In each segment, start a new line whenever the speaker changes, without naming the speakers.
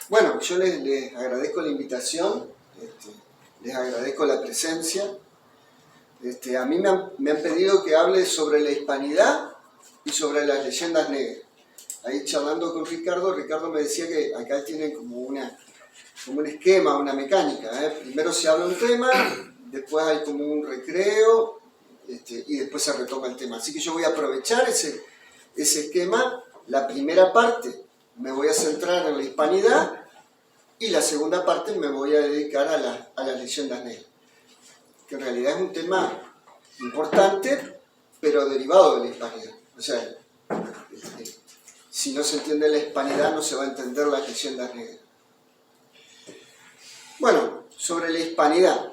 Bueno, yo les agradezco la invitación, les agradezco la presencia. A mí me han pedido que hable sobre la hispanidad y sobre las leyendas negras. Ahí charlando con Ricardo me decía que acá tienen como un esquema, una mecánica. Primero se habla un tema, después hay como un recreo y después se retoma el tema. Así que yo voy a aprovechar ese esquema. La primera parte me voy a centrar en la hispanidad y la segunda parte me voy a dedicar a las leyendas negras, que en realidad es un tema importante, pero derivado de la hispanidad. O sea, si no se entiende la hispanidad, no se va a entender las leyendas negras. Bueno, sobre la hispanidad.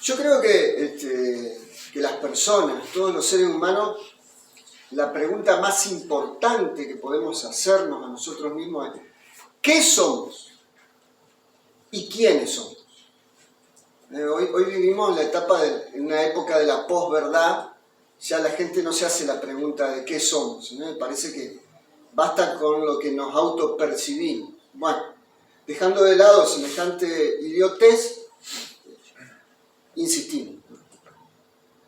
Yo creo que las personas, todos los seres humanos, la pregunta más importante que podemos hacernos a nosotros mismos es: ¿qué somos? ¿Y quiénes somos? Hoy vivimos en una época de la posverdad. Ya la gente no se hace la pregunta de qué somos, ¿no? Me parece que basta con lo que nos autopercibimos. Bueno, dejando de lado semejante idiotez, insistimos.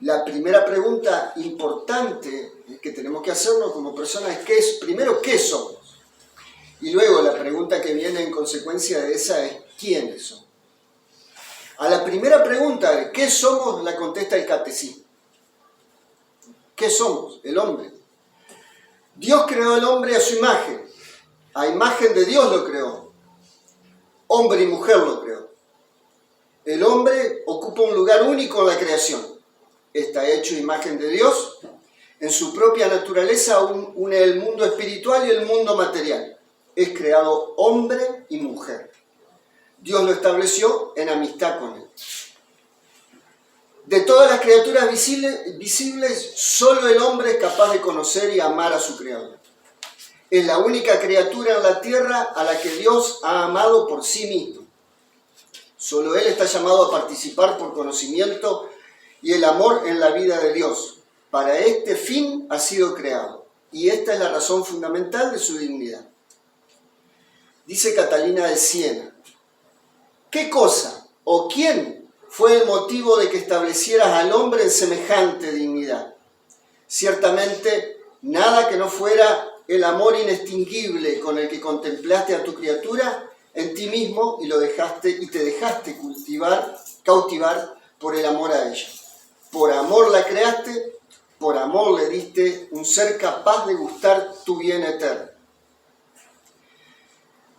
La primera pregunta importante que tenemos que hacernos como personas es primero, ¿qué somos? Y luego la pregunta que viene en consecuencia de esa es: ¿quiénes somos? A la primera pregunta de ¿qué somos? La contesta el catecismo. ¿Qué somos? El hombre. Dios creó al hombre a su imagen. A imagen de Dios lo creó. Hombre y mujer lo creó. El hombre ocupa un lugar único en la creación. Está hecho imagen de Dios. En su propia naturaleza une el mundo espiritual y el mundo material. Es creado hombre y mujer. Dios lo estableció en amistad con él. De todas las criaturas visibles, solo el hombre es capaz de conocer y amar a su Creador. Es la única criatura en la tierra a la que Dios ha amado por sí mismo. Solo Él está llamado a participar por conocimiento y el amor en la vida de Dios. Para este fin ha sido creado, y esta es la razón fundamental de su dignidad. Dice Catalina de Siena: ¿qué cosa o quién fue el motivo de que establecieras al hombre en semejante dignidad? Ciertamente, nada que no fuera el amor inextinguible con el que contemplaste a tu criatura en ti mismo y te dejaste cautivar por el amor a ella. Por amor la creaste, por amor le diste un ser capaz de gustar tu bien eterno.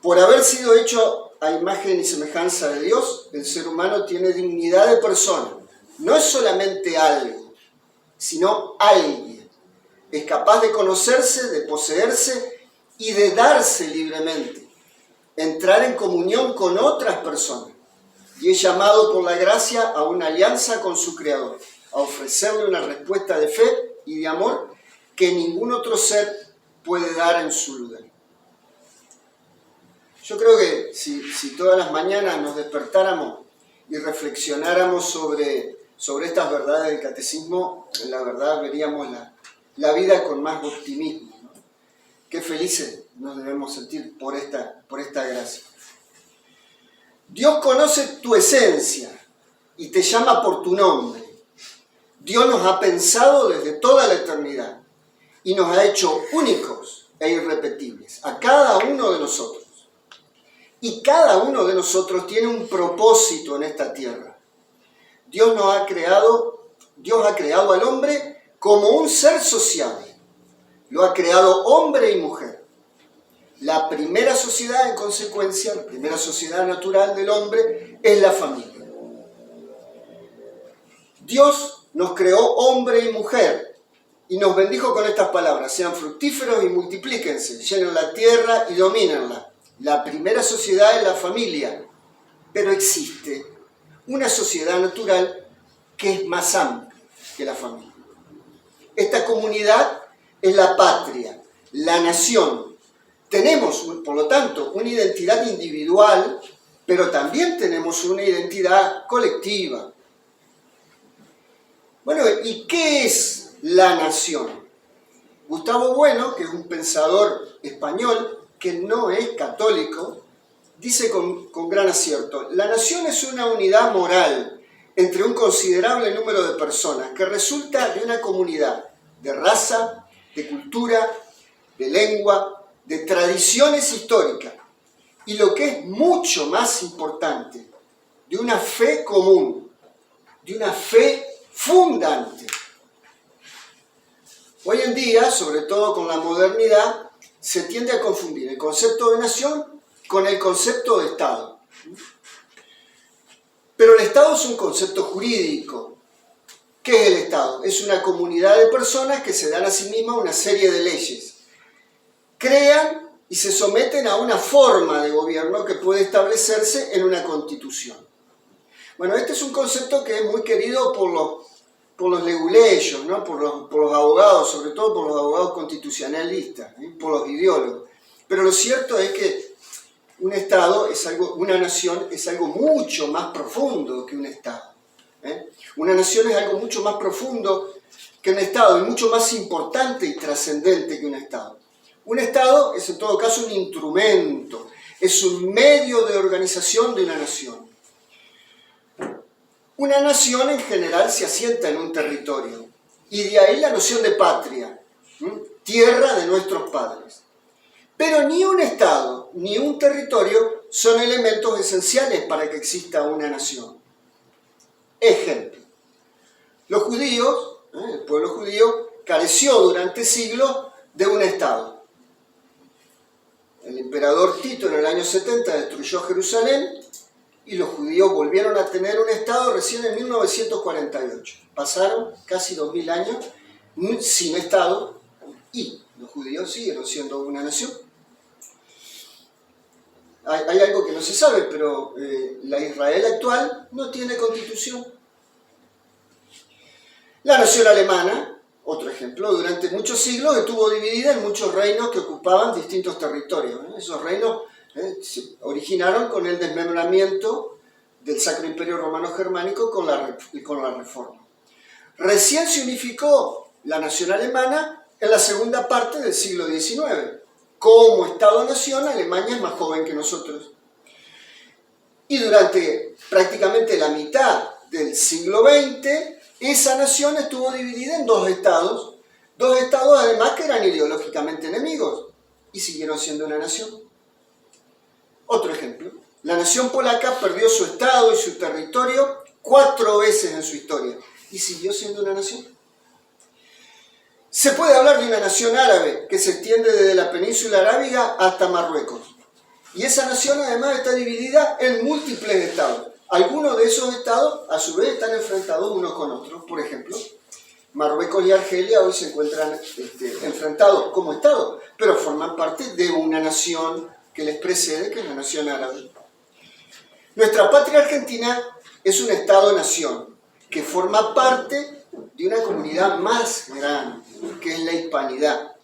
Por haber sido hecho a imagen y semejanza de Dios, el ser humano tiene dignidad de persona. No es solamente algo, sino alguien. Es capaz de conocerse, de poseerse y de darse libremente. Entrar en comunión con otras personas. Y es llamado por la gracia a una alianza con su Creador, a ofrecerle una respuesta de fe y de amor que ningún otro ser puede dar en su lugar. Yo creo que si todas las mañanas nos despertáramos y reflexionáramos sobre estas verdades del catecismo, la verdad veríamos la vida con más optimismo, ¿no? Qué felices nos debemos sentir por esta gracia. Dios conoce tu esencia y te llama por tu nombre. Dios nos ha pensado desde toda la eternidad y nos ha hecho únicos e irrepetibles, a cada uno de nosotros. Y cada uno de nosotros tiene un propósito en esta tierra. Dios ha creado al hombre como un ser sociable. Lo ha creado hombre y mujer. La primera sociedad, en consecuencia, la primera sociedad natural del hombre es la familia. Dios nos creó hombre y mujer y nos bendijo con estas palabras: sean fructíferos y multiplíquense, llenen la tierra y domínenla. La primera sociedad es la familia, pero existe una sociedad natural que es más amplia que la familia. Esta comunidad es la patria, la nación. Tenemos, por lo tanto, una identidad individual, pero también tenemos una identidad colectiva. Bueno, ¿y qué es la nación? Gustavo Bueno, que es un pensador español, que no es católico, dice con gran acierto: la nación es una unidad moral entre un considerable número de personas que resulta de una comunidad de raza, de cultura, de lengua, de tradiciones históricas y, lo que es mucho más importante, de una fe común, de una fe fundante. Hoy en día, sobre todo con la modernidad, se tiende a confundir el concepto de nación con el concepto de Estado. Pero el Estado es un concepto jurídico. ¿Qué es el Estado? Es una comunidad de personas que se dan a sí mismas una serie de leyes. Crean y se someten a una forma de gobierno que puede establecerse en una constitución. Bueno, este es un concepto que es muy querido por los leguleyos, ¿no? por los abogados, sobre todo por los abogados constitucionalistas, por los ideólogos. Pero lo cierto es que un Estado una nación es algo mucho más profundo que un Estado. Una nación es algo mucho más profundo que un Estado y mucho más importante y trascendente que un Estado. Un Estado es en todo caso un instrumento, es un medio de organización de una nación. Una nación en general se asienta en un territorio, y de ahí la noción de patria, tierra de nuestros padres. Pero ni un Estado ni un territorio son elementos esenciales para que exista una nación. Ejemplo: los judíos, el pueblo judío, careció durante siglos de un Estado. El emperador Tito en el año 70 destruyó Jerusalén y los judíos volvieron a tener un Estado recién en 1948. Pasaron casi 2000 años sin Estado y los judíos siguieron siendo una nación. Hay algo que no se sabe, pero la Israel actual no tiene constitución. La nación alemana, otro ejemplo, durante muchos siglos estuvo dividida en muchos reinos que ocupaban distintos territorios. Esos reinos se originaron con el desmembramiento del Sacro Imperio Romano Germánico con la Reforma. Recién se unificó la nación alemana en la segunda parte del siglo XIX. Como Estado-nación, Alemania es más joven que nosotros. Y durante prácticamente la mitad del siglo XX, esa nación estuvo dividida en dos estados además que eran ideológicamente enemigos, y siguieron siendo una nación. Otro ejemplo: la nación polaca perdió su estado y su territorio 4 veces en su historia, y siguió siendo una nación. Se puede hablar de una nación árabe que se extiende desde la península arábiga hasta Marruecos. Y esa nación además está dividida en múltiples estados. Algunos de esos estados a su vez están enfrentados unos con otros. Por ejemplo, Marruecos y Argelia hoy se encuentran enfrentados como estados, pero forman parte de una nación que les precede, que es la nación árabe. Nuestra patria argentina es un estado-nación que forma parte de una comunidad más grande, que es la hispanidad.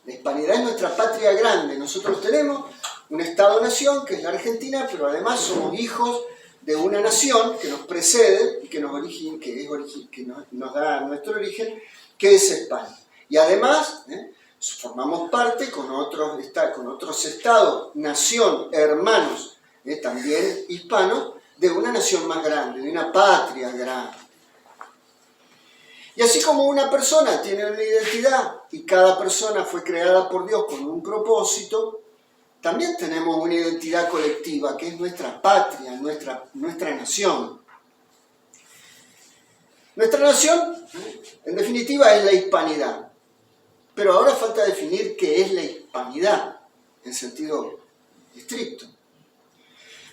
La hispanidad es nuestra patria grande. Nosotros tenemos un Estado-nación, que es la Argentina, pero además somos hijos de una nación que nos precede y que nos da nuestro origen, que es España. Y además formamos parte con otros estados, nación, hermanos, también hispanos, de una nación más grande, de una patria grande. Y así como una persona tiene una identidad y cada persona fue creada por Dios con un propósito, también tenemos una identidad colectiva que es nuestra patria, nuestra nación. Nuestra nación, en definitiva, es la hispanidad. Pero ahora falta definir qué es la hispanidad en sentido estricto.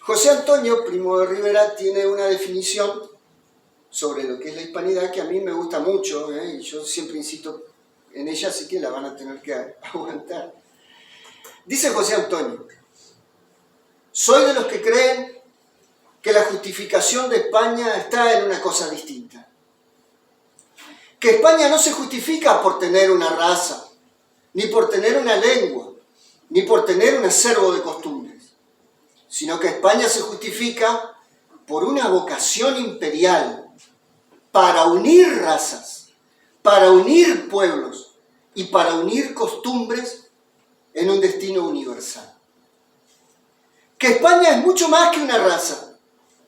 José Antonio Primo de Rivera tiene una definición sobre lo que es la hispanidad que a mí me gusta mucho, y yo siempre insisto en ella, así que la van a tener que aguantar. Dice José Antonio: soy de los que creen que la justificación de España está en una cosa distinta. Que España no se justifica por tener una raza, ni por tener una lengua, ni por tener un acervo de costumbres, sino que España se justifica por una vocación imperial, para unir razas, para unir pueblos y para unir costumbres en un destino universal. Que España es mucho más que una raza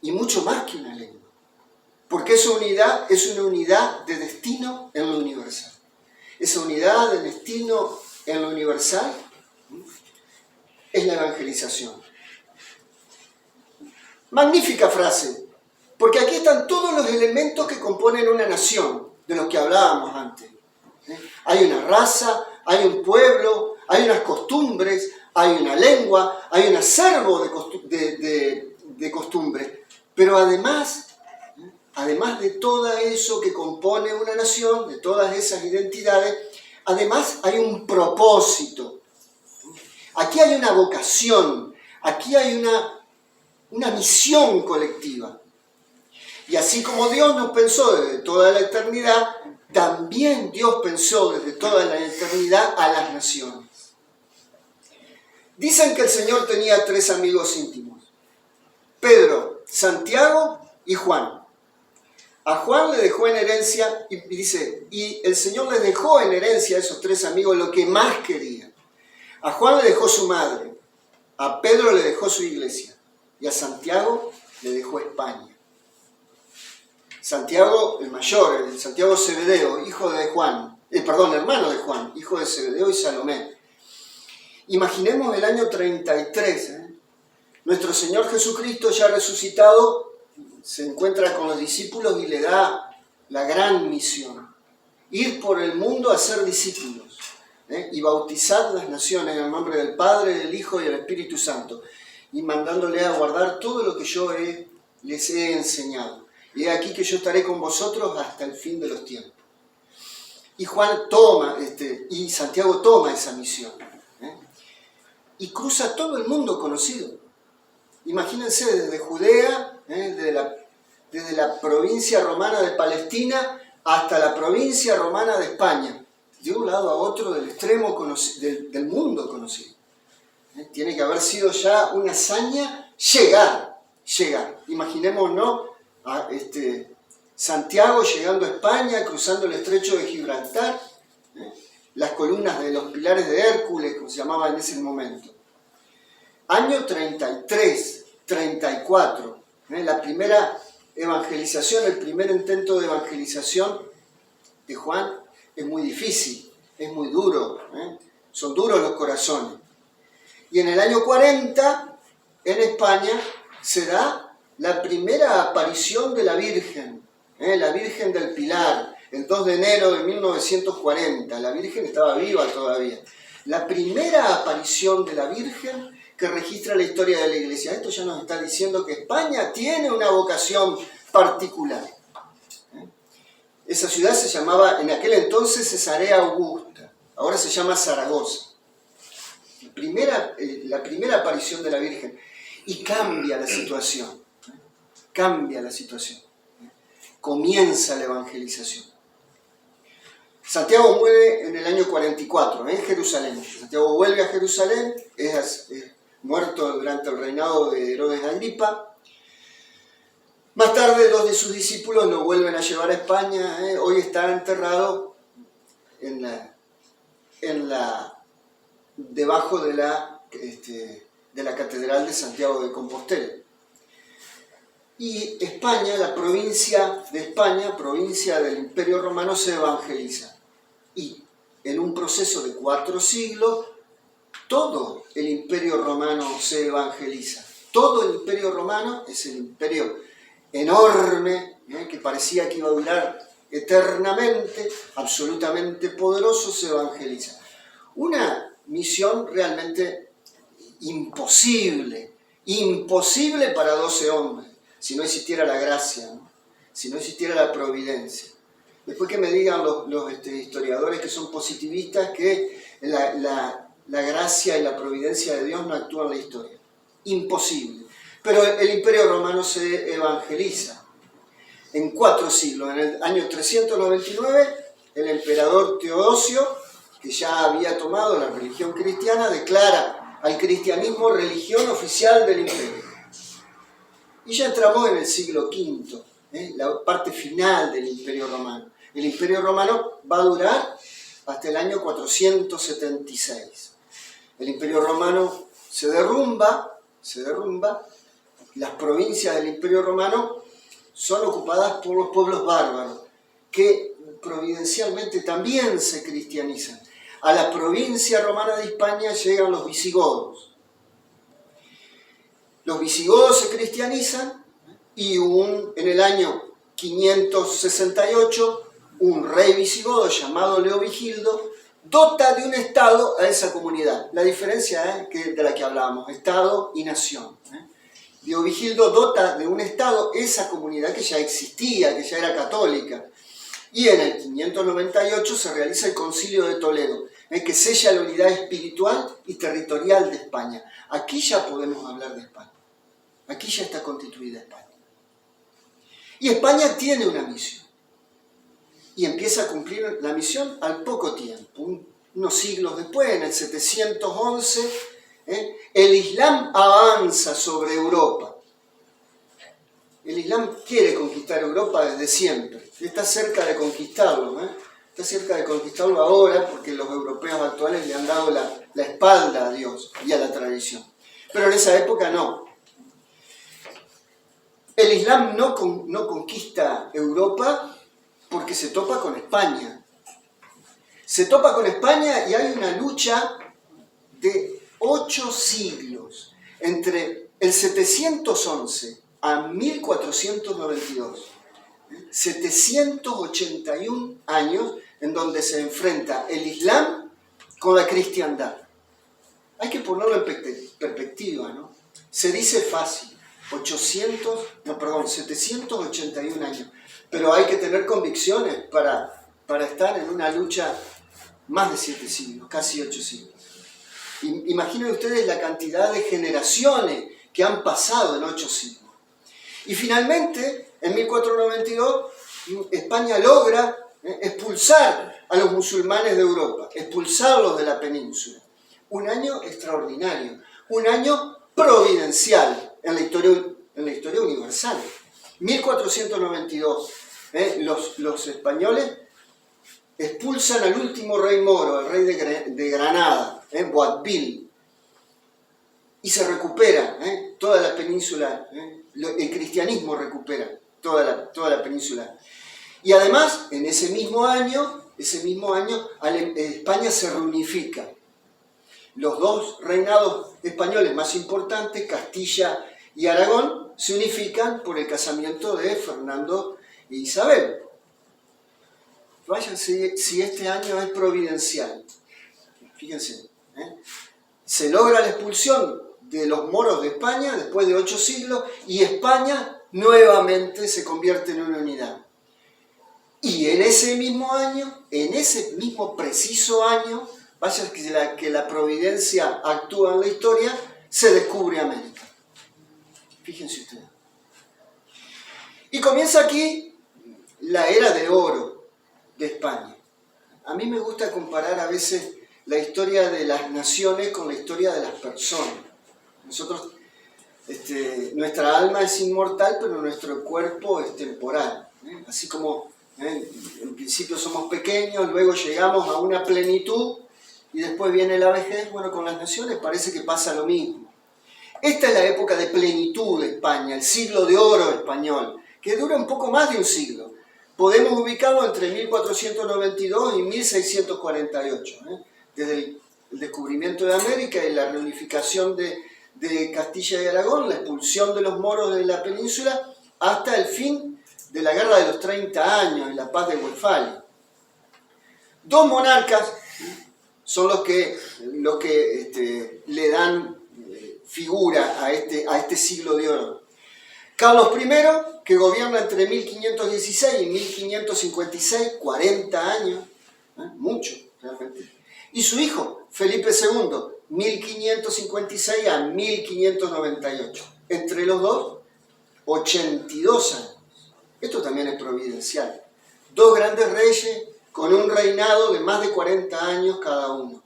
y mucho más que una lengua. Porque esa unidad es una unidad de destino en lo universal. Esa unidad de destino en lo universal es la evangelización. Magnífica frase, porque aquí están todos los elementos que componen una nación, de los que hablábamos antes. Hay una raza, hay un pueblo, hay unas costumbres, hay una lengua, hay un acervo de costumbres, pero además de todo eso que compone una nación, de todas esas identidades, además hay un propósito. Aquí hay una vocación, aquí hay una misión colectiva. Y así como Dios nos pensó desde toda la eternidad, también Dios pensó desde toda la eternidad a las naciones. Dicen que el Señor tenía 3 amigos íntimos: Pedro, Santiago y Juan. A Juan le dejó en herencia, y dice, y el Señor les dejó en herencia a esos 3 amigos lo que más querían. A Juan le dejó su madre, a Pedro le dejó su iglesia, y a Santiago le dejó España. Santiago, el mayor, el Santiago Zebedeo, hermano de Juan, hijo de Zebedeo y Salomé. Imaginemos el año 33, Nuestro Señor Jesucristo, ya resucitado, se encuentra con los discípulos y le da la gran misión: ir por el mundo a ser discípulos, y bautizar las naciones en el nombre del Padre, del Hijo y del Espíritu Santo, y mandándole a guardar todo lo que yo les he enseñado. Y he aquí que yo estaré con vosotros hasta el fin de los tiempos. Y y Santiago toma esa misión, y cruza todo el mundo conocido. Imagínense, desde Judea, desde la provincia romana de Palestina hasta la provincia romana de España, de un lado a otro del extremo del mundo conocido. Tiene que haber sido ya una hazaña llegar. Imaginémonos a Santiago llegando a España, cruzando el estrecho de Gibraltar, las columnas de los pilares de Hércules, como se llamaba en ese momento. Año 33, 34, la primera evangelización, el primer intento de evangelización de Juan es muy difícil, es muy duro, son duros los corazones. Y en el año 40, en España, se da la primera aparición de la Virgen del Pilar, el 2 de enero de 1940. La Virgen estaba viva todavía. La primera aparición de la Virgen que registra la historia de la Iglesia. Esto ya nos está diciendo que España tiene una vocación particular. Esa ciudad se llamaba en aquel entonces Cesarea Augusta, ahora se llama Zaragoza. La primera aparición de la Virgen. Y cambia la situación. Comienza la evangelización. Santiago muere en el año 44, en Jerusalén. Santiago vuelve a Jerusalén, es muerto durante el reinado de Herodes Agripa. Más tarde 2 de sus discípulos lo vuelven a llevar a España. Hoy está enterrado debajo de la Catedral de Santiago de Compostela. Y España, la provincia de España, provincia del Imperio Romano, se evangeliza. Y en un proceso de 4 siglos, todo el Imperio Romano se evangeliza. Todo el Imperio Romano es el imperio enorme, que parecía que iba a durar eternamente, absolutamente poderoso, se evangeliza. Una misión realmente imposible para 12 hombres, si no existiera la gracia, si no existiera la providencia. Después que me digan los historiadores que son positivistas que la gracia y la providencia de Dios no actúan en la historia. Imposible. Pero el Imperio Romano se evangeliza en 4 siglos. En el año 399, el emperador Teodosio, que ya había tomado la religión cristiana, declara al cristianismo religión oficial del imperio. Y ya entramos en el siglo V, la parte final del Imperio Romano. El Imperio Romano va a durar hasta el año 476. el Imperio Romano se derrumba, las provincias del Imperio Romano son ocupadas por los pueblos bárbaros, que providencialmente también se cristianizan. A la provincia romana de Hispania llegan los visigodos. Los visigodos se cristianizan y en el año 568 un rey visigodo llamado Leovigildo dota de un estado a esa comunidad. La diferencia es de la que hablábamos, estado y nación. Leovigildo dota de un estado esa comunidad que ya existía, que ya era católica. Y en el 598 se realiza el Concilio de Toledo, que sella la unidad espiritual y territorial de España. Aquí ya podemos hablar de España. Aquí ya está constituida España. Y España tiene una misión. Y empieza a cumplir la misión al poco tiempo. Unos siglos después, en el 711, el Islam avanza sobre Europa. El Islam quiere conquistar Europa desde siempre. Está cerca de conquistarlo. Está cerca de conquistarlo ahora porque los europeos actuales le han dado la espalda a Dios y a la tradición. Pero en esa época no. El Islam no conquista Europa porque se topa con España. Se topa con España y hay una lucha de 8 siglos, entre el 711 a 1492. 781 años en donde se enfrenta el Islam con la cristiandad. Hay que ponerlo en perspectiva, ¿no? Se dice fácil, 781 años. Pero hay que tener convicciones para estar en una lucha más de 7 siglos, casi 8 siglos. Imaginen ustedes la cantidad de generaciones que han pasado en 8 siglos. Y finalmente, en 1492, España logra expulsar a los musulmanes de Europa, expulsarlos de la península. Un año extraordinario, un año providencial en la historia universal. 1492, los españoles expulsan al último rey moro, el rey de Granada, Boabdil, y se recupera toda la península, el cristianismo recupera toda la península. Y además, en ese mismo año, España se reunifica. Los dos reinados españoles más importantes, Castilla y Aragón, se unifican por el casamiento de Fernando e Isabel. Fíjense si este año es providencial. Fíjense. Se logra la expulsión de los moros de España después de 8 siglos y España nuevamente se convierte en una unidad. Y en ese mismo año, en ese mismo preciso año, vaya que la providencia actúa en la historia, se descubre América. Fíjense ustedes. Y comienza aquí la era de oro de España. A mí me gusta comparar a veces la historia de las naciones con la historia de las personas. Nosotros, nuestra alma es inmortal, pero nuestro cuerpo es temporal. Así como en principio somos pequeños, luego llegamos a una plenitud y después viene la vejez. Bueno, con las naciones parece que pasa lo mismo. Esta es la época de plenitud de España, el siglo de oro español, que dura un poco más de un siglo. Podemos ubicarlo entre 1492 y 1648, desde el descubrimiento de América y la reunificación de Castilla y Aragón, la expulsión de los moros de la península, hasta el fin de la Guerra de los 30 años y la paz de Westfalia. 2 monarcas son los que le dan figura a este siglo de oro. Carlos I, que gobierna entre 1516 y 1556, 40 años, mucho realmente. Y su hijo, Felipe II, 1556 a 1598. Entre los dos, 82 años. Esto también es providencial. 2 grandes reyes con un reinado de más de 40 años cada uno.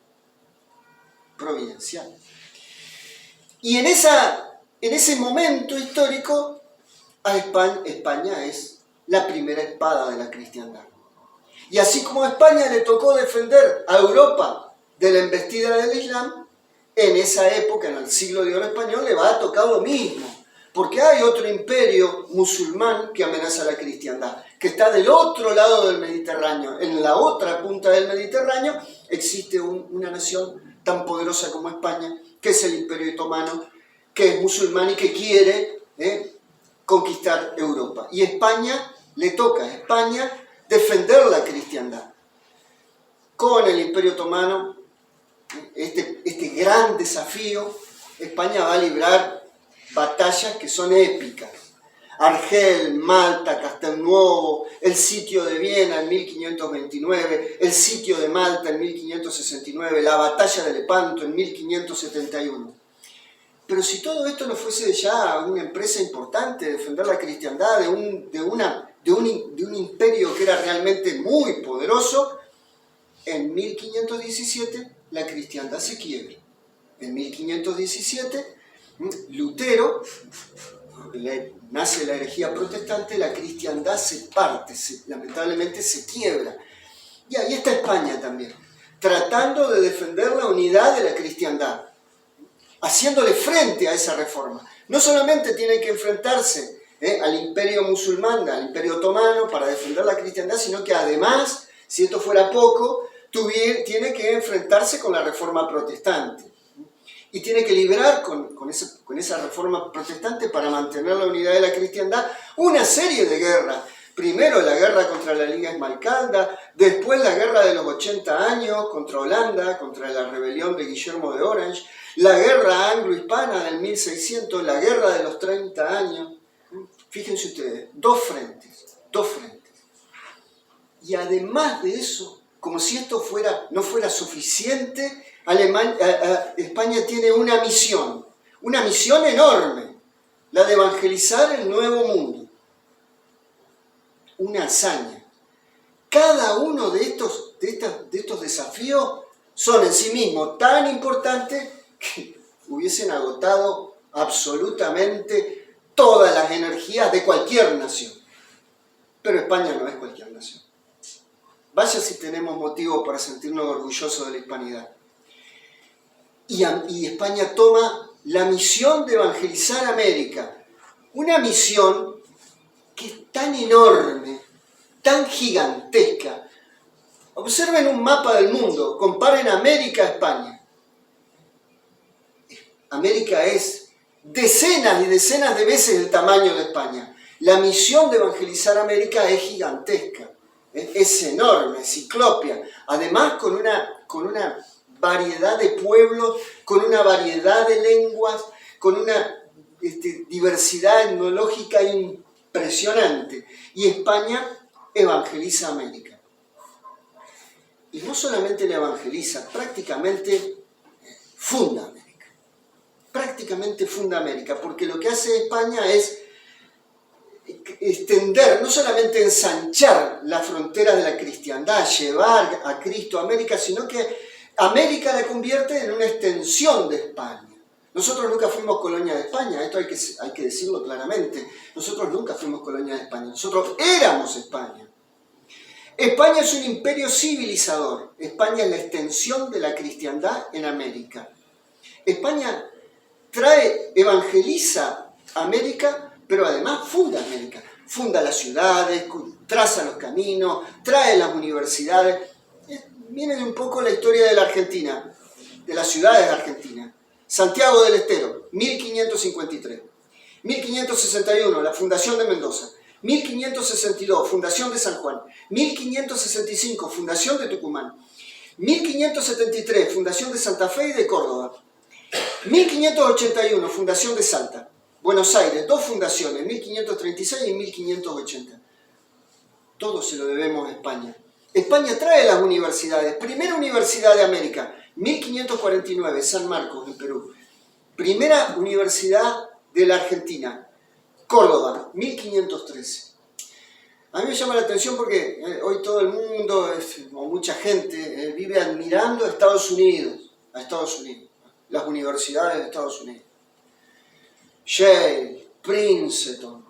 Providencial. Y en ese momento histórico, España es la primera espada de la cristiandad. Y así como a España le tocó defender a Europa de la embestida del Islam, en esa época, en el siglo de oro español, le va a tocar lo mismo. Porque hay otro imperio musulmán que amenaza a la cristiandad, que está del otro lado del Mediterráneo. En la otra punta del Mediterráneo existe una nación tan poderosa como España, que es el Imperio Otomano, que es musulmán y que quiere conquistar Europa. Y España, le toca a España defender la cristiandad. Con el Imperio Otomano, este gran desafío, España va a librar batallas que son épicas. Argel, Malta, Castelnuovo, el sitio de Viena en 1529, el sitio de Malta en 1569, la batalla de Lepanto en 1571. Pero si todo esto no fuese ya una empresa importante, defender la cristiandad de un imperio que era realmente muy poderoso, en 1517 la cristiandad se quiebra. En 1517 Lutero, nace la herejía protestante, la cristiandad se parte, lamentablemente se quiebra. Y ahí está España también, tratando de defender la unidad de la cristiandad, haciéndole frente a esa reforma. No solamente tiene que enfrentarse al imperio musulmán, al imperio otomano, para defender la cristiandad, sino que además, si esto fuera poco, tiene que enfrentarse con la reforma protestante. Y tiene que librar con esa reforma protestante, para mantener la unidad de la cristiandad, una serie de guerras. Primero la guerra contra la Liga Esmalcalda, después la guerra de los 80 años contra Holanda, contra la rebelión de Guillermo de Orange, la guerra anglo-hispana del 1600, la guerra de los 30 años. Fíjense ustedes, dos frentes. Y además de eso, como si esto no fuera suficiente, España tiene una misión enorme, la de evangelizar el Nuevo Mundo. Una hazaña. Cada uno de estos desafíos son en sí mismos tan importantes que hubiesen agotado absolutamente todas las energías de cualquier nación. Pero España no es cualquier nación. Vaya si tenemos motivo para sentirnos orgullosos de la hispanidad. Y España toma la misión de evangelizar América. Una misión que es tan enorme, tan gigantesca. Observen un mapa del mundo, comparen América a España. América es decenas y decenas de veces el tamaño de España. La misión de evangelizar América es gigantesca, es enorme, ciclópea. Además con una variedad de pueblos, con una variedad de lenguas, con una diversidad etnológica impresionante. Y España evangeliza América. Y no solamente la evangeliza, prácticamente funda América. Prácticamente funda América, porque lo que hace España es extender, no solamente ensanchar la frontera de la cristiandad, llevar a Cristo a América, sino que América la convierte en una extensión de España. Nosotros nunca fuimos colonia de España, esto hay que decirlo claramente. Nosotros nunca fuimos colonia de España, nosotros éramos España. España es un imperio civilizador. España es la extensión de la cristiandad en América. España evangeliza América, pero además funda América. Funda las ciudades, traza los caminos, trae las universidades. Viene de un poco la historia de la Argentina, de las ciudades de Argentina. Santiago del Estero, 1553. 1561, la fundación de Mendoza. 1562, fundación de San Juan. 1565, fundación de Tucumán. 1573, fundación de Santa Fe y de Córdoba. 1581, fundación de Salta. Buenos Aires, dos fundaciones, 1536 y 1580. Todo se lo debemos a España. España trae las universidades. Primera Universidad de América, 1549, San Marcos, en Perú. Primera Universidad de la Argentina, Córdoba, 1513. A mí me llama la atención porque hoy todo el mundo, o mucha gente, vive admirando a Estados Unidos, las universidades de Estados Unidos. Yale, Princeton,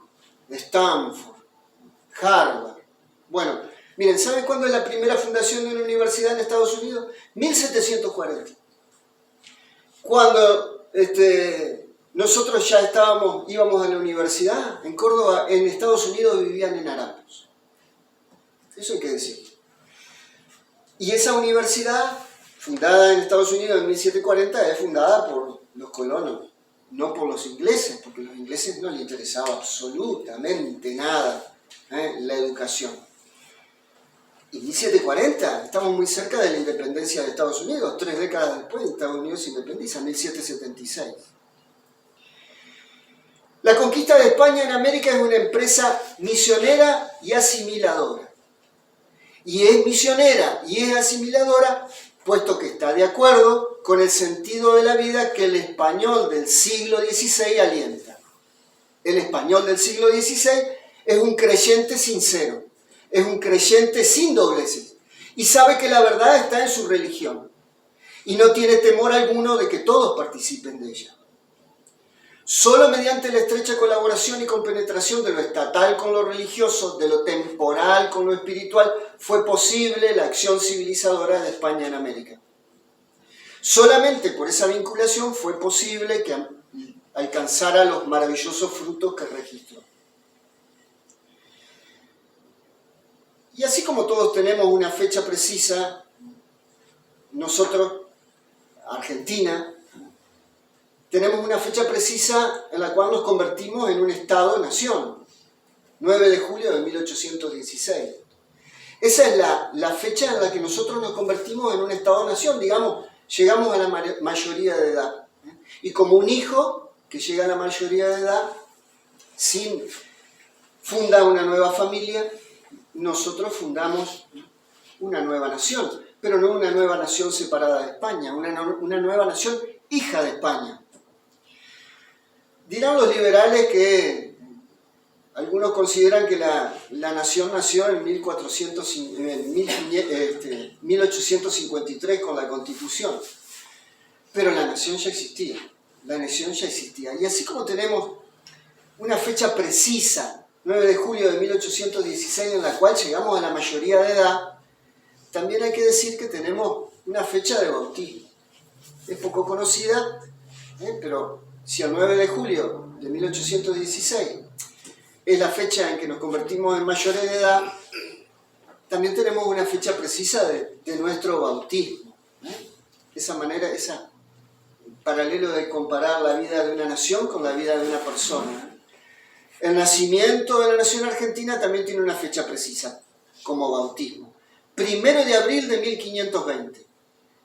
Stanford, Harvard. Bueno, miren, ¿saben cuándo es la primera fundación de una universidad en Estados Unidos? 1740. Cuando nosotros ya íbamos a la universidad, en Córdoba, en Estados Unidos vivían en harapos. Eso hay que decir. Y esa universidad, fundada en Estados Unidos en 1740, es fundada por los colonos, no por los ingleses, porque a los ingleses no les interesaba absolutamente nada la educación. En 1740, estamos muy cerca de la independencia de Estados Unidos, 3 décadas después Estados Unidos se independiza, en 1776. La conquista de España en América es una empresa misionera y asimiladora. Y es misionera y es asimiladora, puesto que está de acuerdo con el sentido de la vida que el español del siglo XVI alienta. El español del siglo XVI es un creyente sincero, es un creyente sin dobleces, y sabe que la verdad está en su religión, y no tiene temor alguno de que todos participen de ella. Solo mediante la estrecha colaboración y compenetración de lo estatal con lo religioso, de lo temporal con lo espiritual, fue posible la acción civilizadora de España en América. Solamente por esa vinculación fue posible que alcanzara los maravillosos frutos que registró. Y así como todos tenemos una fecha precisa, nosotros, Argentina, tenemos una fecha precisa en la cual nos convertimos en un Estado-nación, 9 de julio de 1816. Esa es la fecha en la que nosotros nos convertimos en un Estado-nación, digamos, llegamos a la mayoría de edad. Y como un hijo que llega a la mayoría de edad, funda una nueva familia, nosotros fundamos una nueva nación, pero no una nueva nación separada de España, una nueva nación hija de España. Dirán los liberales que algunos consideran que la nación nació en 1853 con la Constitución, pero la nación ya existía, Y así como tenemos una fecha precisa, 9 de julio de 1816, en la cual llegamos a la mayoría de edad, también hay que decir que tenemos una fecha de bautismo. Es poco conocida, pero si el 9 de julio de 1816 es la fecha en que nos convertimos en mayores de edad, también tenemos una fecha precisa de nuestro bautismo. Esa manera, ese paralelo de comparar la vida de una nación con la vida de una persona. El nacimiento de la nación argentina también tiene una fecha precisa, como bautismo. 1 de abril de 1520,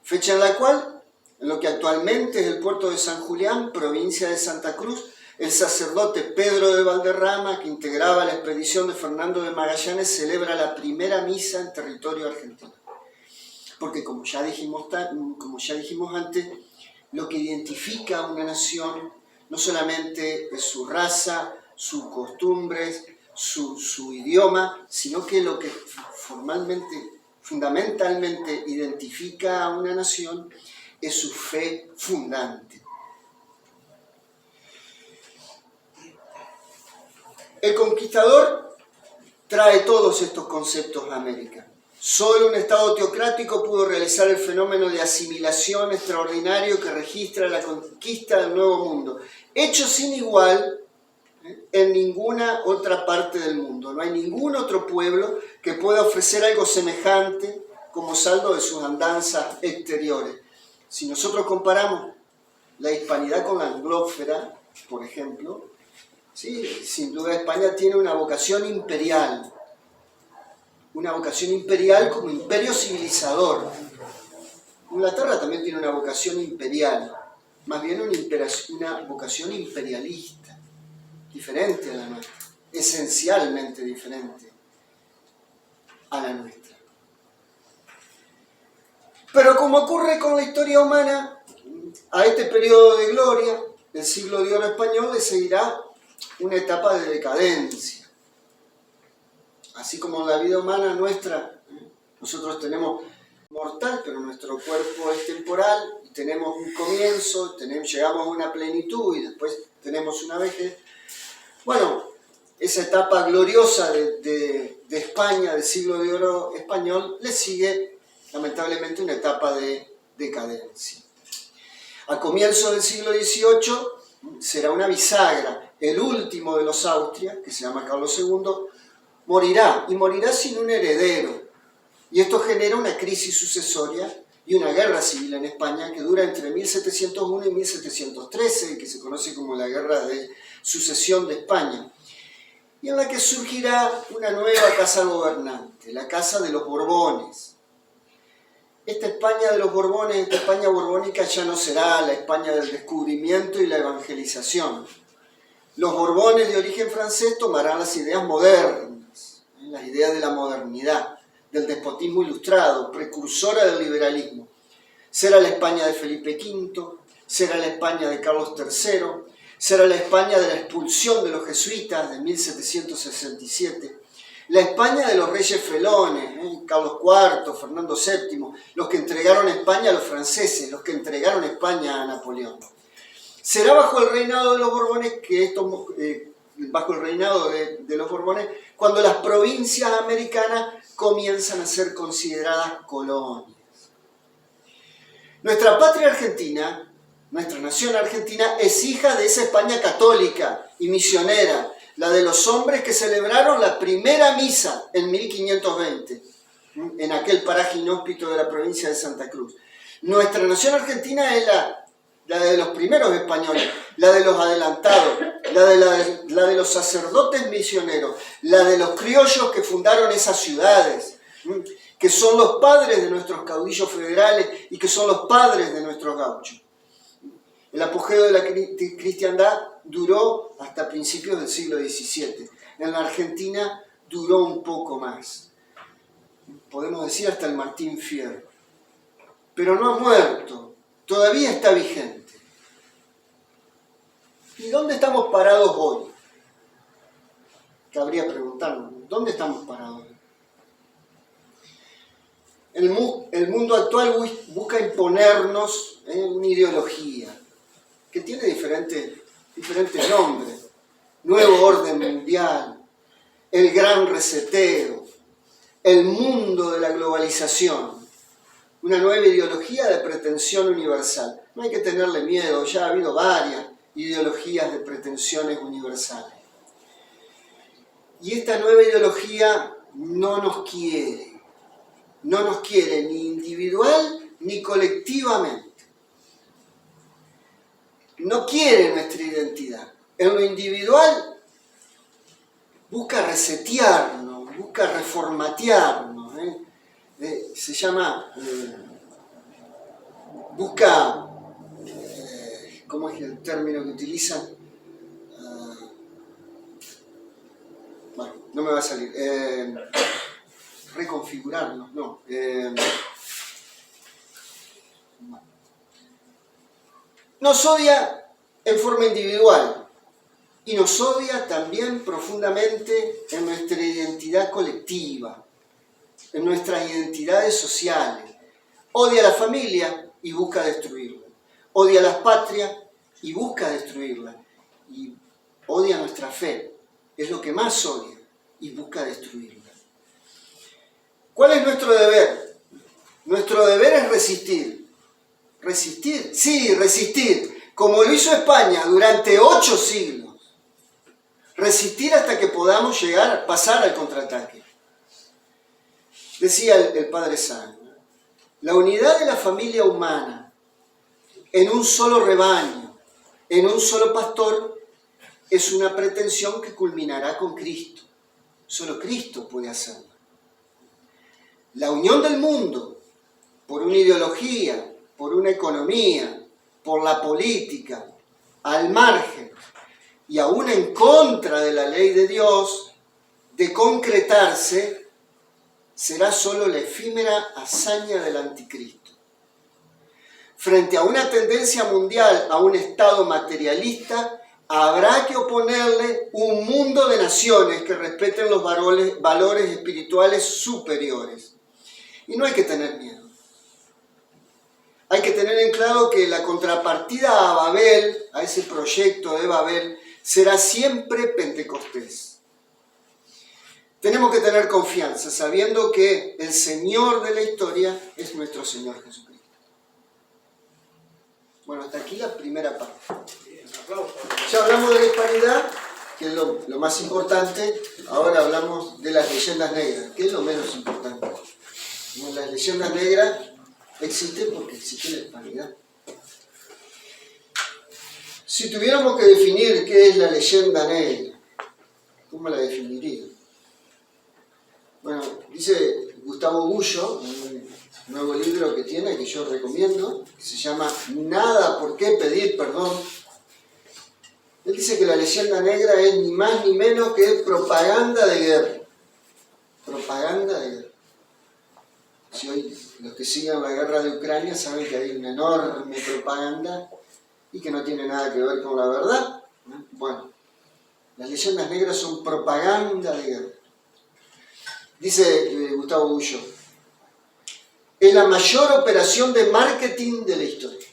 fecha en la cual, en lo que actualmente es el puerto de San Julián, provincia de Santa Cruz, el sacerdote Pedro de Valderrama, que integraba la expedición de Fernando de Magallanes, celebra la primera misa en territorio argentino. Porque como ya dijimos antes, lo que identifica a una nación no solamente es su raza, sus costumbres, su idioma, sino que lo que fundamentalmente identifica a una nación es su fe fundante. El conquistador trae todos estos conceptos a América. Solo un Estado teocrático pudo realizar el fenómeno de asimilación extraordinario que registra la conquista del Nuevo Mundo, hecho sin igual en ninguna otra parte del mundo. No hay ningún otro pueblo que pueda ofrecer algo semejante como saldo de sus andanzas exteriores. Si nosotros comparamos la hispanidad con la anglósfera, por ejemplo, ¿sí? Sin duda España tiene una vocación imperial como imperio civilizador. Inglaterra también tiene una vocación imperial, más bien una vocación imperialista, diferente a la nuestra, esencialmente diferente a la nuestra. Pero como ocurre con la historia humana, a este periodo de gloria, el siglo de oro español, le seguirá una etapa de decadencia. Así como en la vida humana nuestra, nosotros tenemos mortal, pero nuestro cuerpo es temporal, y tenemos un comienzo, llegamos a una plenitud y después tenemos una vejez. Bueno, esa etapa gloriosa de España, del siglo de oro español, le sigue lamentablemente una etapa de decadencia. A comienzos del siglo XVIII será una bisagra. El último de los Austria, que se llama Carlos II, morirá, y morirá sin un heredero. Y esto genera una crisis sucesoria y una guerra civil en España que dura entre 1701 y 1713, que se conoce como la Guerra de Sucesión de España, y en la que surgirá una nueva casa gobernante, la Casa de los Borbones. Esta España de los Borbones, esta España borbónica ya no será la España del descubrimiento y la evangelización. Los Borbones de origen francés tomarán las ideas modernas, las ideas de la modernidad, del despotismo ilustrado, precursora del liberalismo. Será la España de Felipe V, será la España de Carlos III, será la España de la expulsión de los jesuitas de 1767, la España de los reyes felones, Carlos IV, Fernando VII, los que entregaron España a los franceses, los que entregaron España a Napoleón. Será bajo el reinado de los Borbones bajo el reinado de los Borbones, cuando las provincias americanas comienzan a ser consideradas colonias. Nuestra patria argentina, nuestra nación argentina, es hija de esa España católica y misionera, la de los hombres que celebraron la primera misa en 1520, en aquel paraje inhóspito de la provincia de Santa Cruz. Nuestra nación argentina es la de los primeros españoles, la de los adelantados, la de los sacerdotes misioneros, la de los criollos que fundaron esas ciudades, que son los padres de nuestros caudillos federales y que son los padres de nuestros gauchos. El apogeo de la cristiandad duró hasta principios del siglo XVII. En la Argentina duró un poco más. Podemos decir hasta el Martín Fierro. Pero no ha muerto. Todavía está vigente. ¿Y dónde estamos parados hoy? Cabría preguntarnos, ¿dónde estamos parados hoy? El mundo actual busca imponernos una ideología que tiene diferentes nombres. Nuevo orden mundial, el gran reseteo, el mundo de la globalización. Una nueva ideología de pretensión universal. No hay que tenerle miedo, ya ha habido varias ideologías de pretensiones universales. Y esta nueva ideología no nos quiere ni individual ni colectivamente. No quiere nuestra identidad. En lo individual busca resetearnos, busca reformatearnos. Se llama, busca, ¿cómo es el término que utilizan? Bueno, no me va a salir. Reconfigurarnos, no. Nos odia en forma individual y nos odia también profundamente en nuestra identidad colectiva, en nuestras identidades sociales. Odia a la familia y busca destruirla. Odia a las patrias y busca destruirla. Y odia nuestra fe. Es lo que más odia y busca destruirla. ¿Cuál es nuestro deber? Nuestro deber es resistir. ¿Resistir? Sí, resistir. Como lo hizo España durante 8 siglos. Resistir hasta que podamos pasar al contraataque. Decía el Padre Sáenz, la unidad de la familia humana en un solo rebaño, en un solo pastor, es una pretensión que culminará con Cristo. Solo Cristo puede hacerlo. La unión del mundo por una ideología, por una economía, por la política, al margen y aún en contra de la ley de Dios, de concretarse, será solo la efímera hazaña del anticristo. Frente a una tendencia mundial, a un estado materialista, habrá que oponerle un mundo de naciones que respeten los valores espirituales superiores. Y no hay que tener miedo. Hay que tener en claro que la contrapartida a Babel, a ese proyecto de Babel, será siempre Pentecostés. Tenemos que tener confianza, sabiendo que el Señor de la historia es nuestro Señor Jesucristo. Bueno, hasta aquí la primera parte. Ya hablamos de la hispanidad, que es lo más importante. Ahora hablamos de las leyendas negras, que es lo menos importante. Bueno, las leyendas negras existen porque existe la hispanidad. Si tuviéramos que definir qué es la leyenda negra, ¿cómo la definiría? Bueno, dice Gustavo Bullo, en un nuevo libro que tiene, que yo recomiendo, que se llama Nada por qué pedir perdón. Él dice que la leyenda negra es ni más ni menos que propaganda de guerra. Propaganda de guerra. Si hoy los que siguen la guerra de Ucrania saben que hay una enorme propaganda y que no tiene nada que ver con la verdad. Bueno, las leyendas negras son propaganda de guerra. Dice Gustavo Bullo, es la mayor operación de marketing de la historia.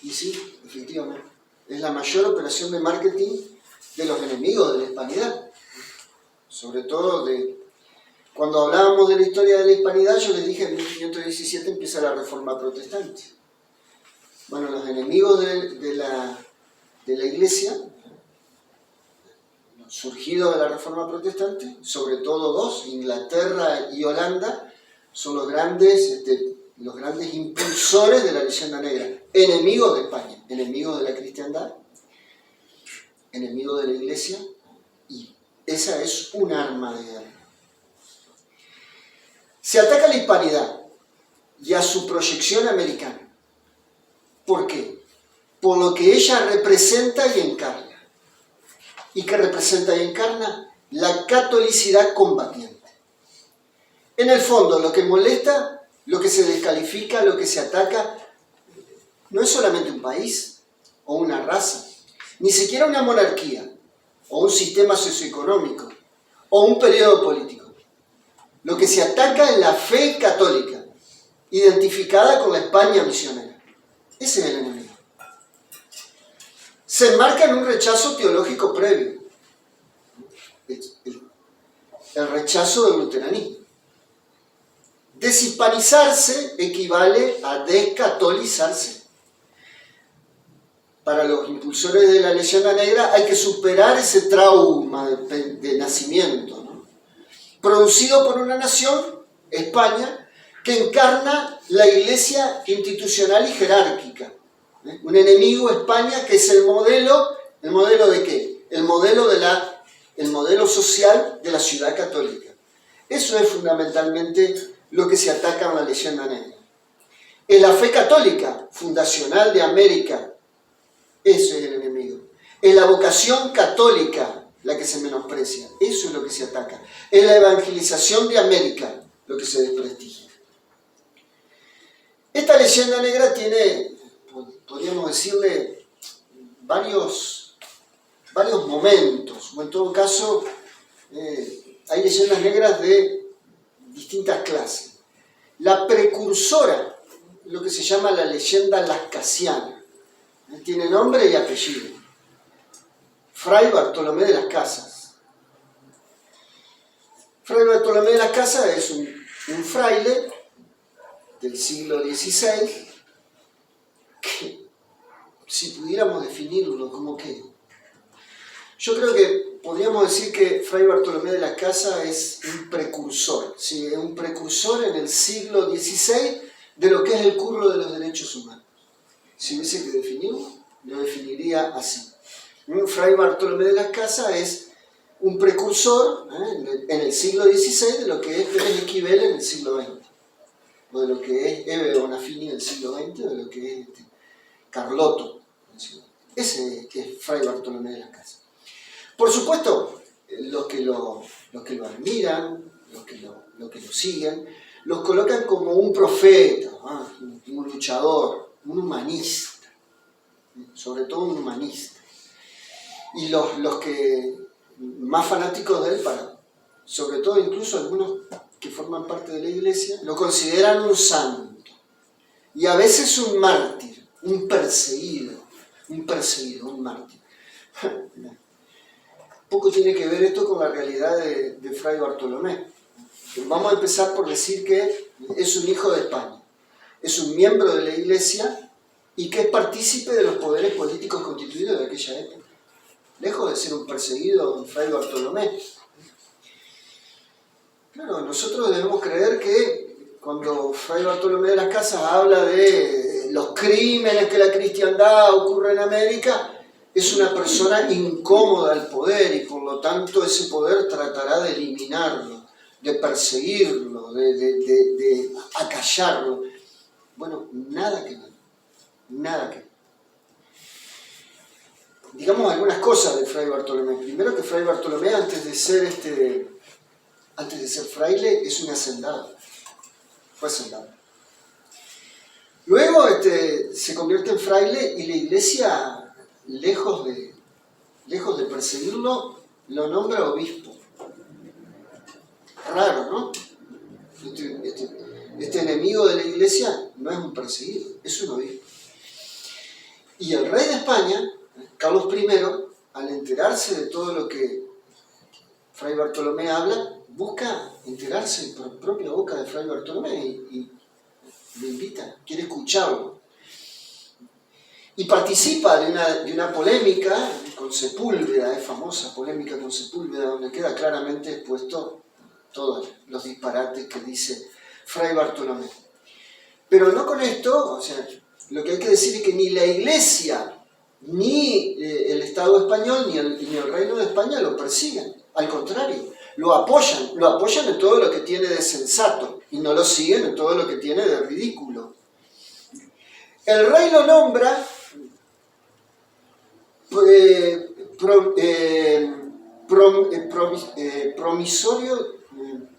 Y sí, efectivamente, es la mayor operación de marketing de los enemigos de la hispanidad. Sobre todo cuando hablábamos de la historia de la hispanidad, yo les dije en 1517 empieza la Reforma Protestante. Bueno, los enemigos de la Iglesia, surgidos de la Reforma Protestante, sobre todo dos, Inglaterra y Holanda, son los grandes impulsores de la leyenda negra, enemigos de España, enemigos de la cristiandad, enemigos de la Iglesia, y esa es un arma de guerra. Se ataca a la hispanidad y a su proyección americana. ¿Por qué? Por lo que ella representa y encarna. ¿Y qué representa y encarna? La catolicidad combatiente. En el fondo, lo que molesta, lo que se descalifica, lo que se ataca, no es solamente un país o una raza, ni siquiera una monarquía o un sistema socioeconómico o un periodo político. Lo que se ataca es la fe católica, identificada con la España misionera. Ese es el enemigo. Se enmarca en un rechazo teológico previo, el rechazo del luteranismo. Deshispanizarse equivale a descatolizarse. Para los impulsores de la leyenda negra hay que superar ese trauma de nacimiento, ¿no? Producido por una nación, España, que encarna la iglesia institucional y jerárquica. Un enemigo, España, que es el modelo ¿de qué? El modelo social de la ciudad católica. Eso es fundamentalmente lo que se ataca en la leyenda negra. Es la fe católica, fundacional de América, eso es el enemigo. Es la vocación católica la que se menosprecia, eso es lo que se ataca. Es la evangelización de América lo que se desprestigia. Esta leyenda negra tiene, podríamos decirle, varios momentos, o en todo caso, hay leyendas negras de distintas clases. La precursora, lo que se llama la leyenda lascasiana, tiene nombre y apellido. Fray Bartolomé de las Casas. Fray Bartolomé de las Casas es un fraile del siglo XVI que, si pudiéramos definirlo como que, yo creo que podríamos decir que Fray Bartolomé de las Casas es un precursor, ¿sí? Es un precursor en el siglo XVI de lo que es el curso de los derechos humanos. Si hubiese que definirlo, lo definiría así. Fray Bartolomé de las Casas es un precursor en el siglo XVI de lo que es Pérez Esquivel en el siglo XX, o de lo que es Ebe Bonafini en el siglo XX, o de lo que es Carlotto. Ese es Fray Bartolomé de las Casas. Por supuesto, los que lo admiran, los que lo siguen, los colocan como un profeta, un luchador, un humanista, sobre todo un humanista. Y los que más fanáticos de él, sobre todo incluso algunos que forman parte de la iglesia, lo consideran un santo. Y a veces un mártir, un perseguido, un mártir. Poco tiene que ver esto con la realidad de Fray Bartolomé. Vamos a empezar por decir que es un hijo de España. Es un miembro de la iglesia y que es partícipe de los poderes políticos constituidos de aquella época. Lejos de ser un perseguido don Fray Bartolomé. Claro, nosotros debemos creer que cuando Fray Bartolomé de las Casas habla de los crímenes que la cristiandad ocurre en América, es una persona incómoda al poder y por lo tanto ese poder tratará de eliminarlo, de perseguirlo, de acallarlo. Bueno, nada que ver, nada que ver. Digamos algunas cosas de Fray Bartolomé. Primero que Fray Bartolomé, antes de ser fraile, es un hacendado. Fue hacendado. Luego se convierte en fraile y la iglesia, lejos de perseguirlo, lo nombra obispo. Raro, ¿no? Este enemigo de la iglesia no es un perseguido, es un obispo. Y el rey de España, Carlos I, al enterarse de todo lo que Fray Bartolomé habla, busca enterarse por propia boca de Fray Bartolomé y lo invita, quiere escucharlo. Y participa de una polémica con Sepúlveda, famosa polémica con Sepúlveda, donde queda claramente expuesto todos los disparates que dice Fray Bartolomé. Pero no con esto, o sea, lo que hay que decir es que ni la Iglesia, ni el Estado español, ni el Reino de España lo persiguen. Al contrario, lo apoyan en todo lo que tiene de sensato y no lo siguen en todo lo que tiene de ridículo. El rey lo nombra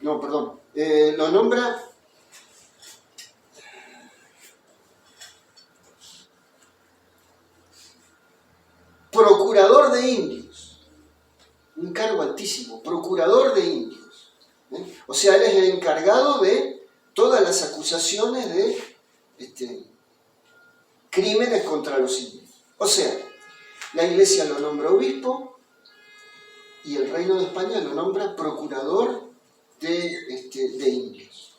lo nombra procurador de indios, un cargo altísimo, procurador de indios. O sea, él es el encargado de todas las acusaciones de crímenes contra los indios. O sea, la Iglesia lo nombra obispo y el Reino de España lo nombra procurador de indios.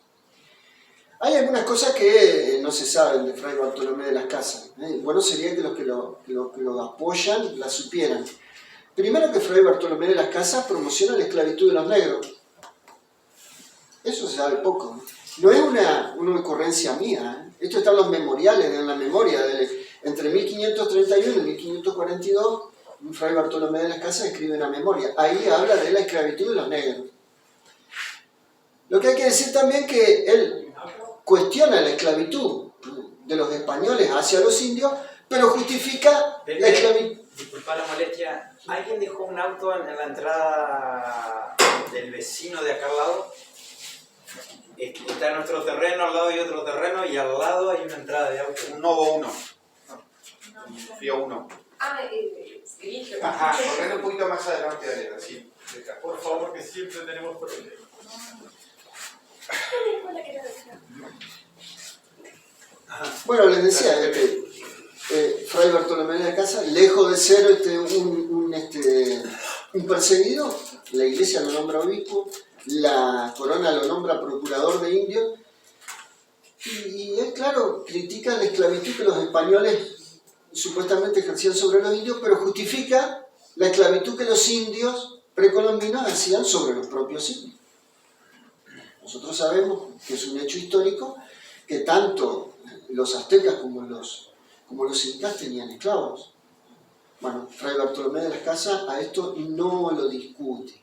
Hay algunas cosas que no se saben de Fray Bartolomé de las Casas. Bueno sería que los que lo apoyan la supieran. Primero que Fray Bartolomé de las Casas promociona la esclavitud de los negros. Eso se sabe poco. No es una ocurrencia mía. Esto está en los memoriales, en la memoria. Entre 1531 y 1542, Fray Bartolomé de las Casas escribe una memoria. Ahí habla de la esclavitud de los negros. Lo que hay que decir también que él cuestiona la esclavitud de los españoles hacia los indios, pero justifica la esclavitud.
Disculpa la molestia, ¿alguien dejó un auto en la entrada del vecino de acá al lado? Está nuestro terreno, al lado hay otro terreno y al lado hay una entrada de auto, un Novo 1. Fío 1.
Ajá, corriendo un poquito más adelante, Daniela, sí.
Por favor, que siempre tenemos problemas.
Bueno, les decía Fray Bartolomé de las Casas, lejos de ser un perseguido, la Iglesia lo nombra obispo, la corona lo nombra procurador de indios, y él, claro, critica la esclavitud que los españoles supuestamente ejercían sobre los indios, pero justifica la esclavitud que los indios precolombinos hacían sobre los propios indios. Nosotros sabemos que es un hecho histórico que tanto los aztecas como los incas tenían esclavos. Bueno, Fray Bartolomé de las Casas a esto no lo discute.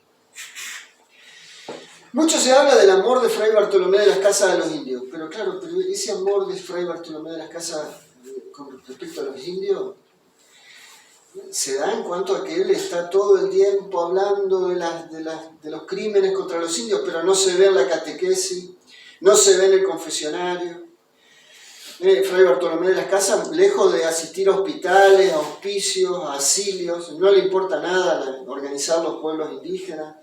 Mucho se habla del amor de Fray Bartolomé de las Casas a los indios, pero claro, ese amor de Fray Bartolomé de las Casas con respecto a los indios se da en cuanto a que él está todo el tiempo hablando de los crímenes contra los indios, pero no se ve en la catequesis, no se ve en el confesionario. Fray Bartolomé de las Casas, lejos de asistir a hospitales, a hospicios, a asilios, no le importa nada organizar los pueblos indígenas,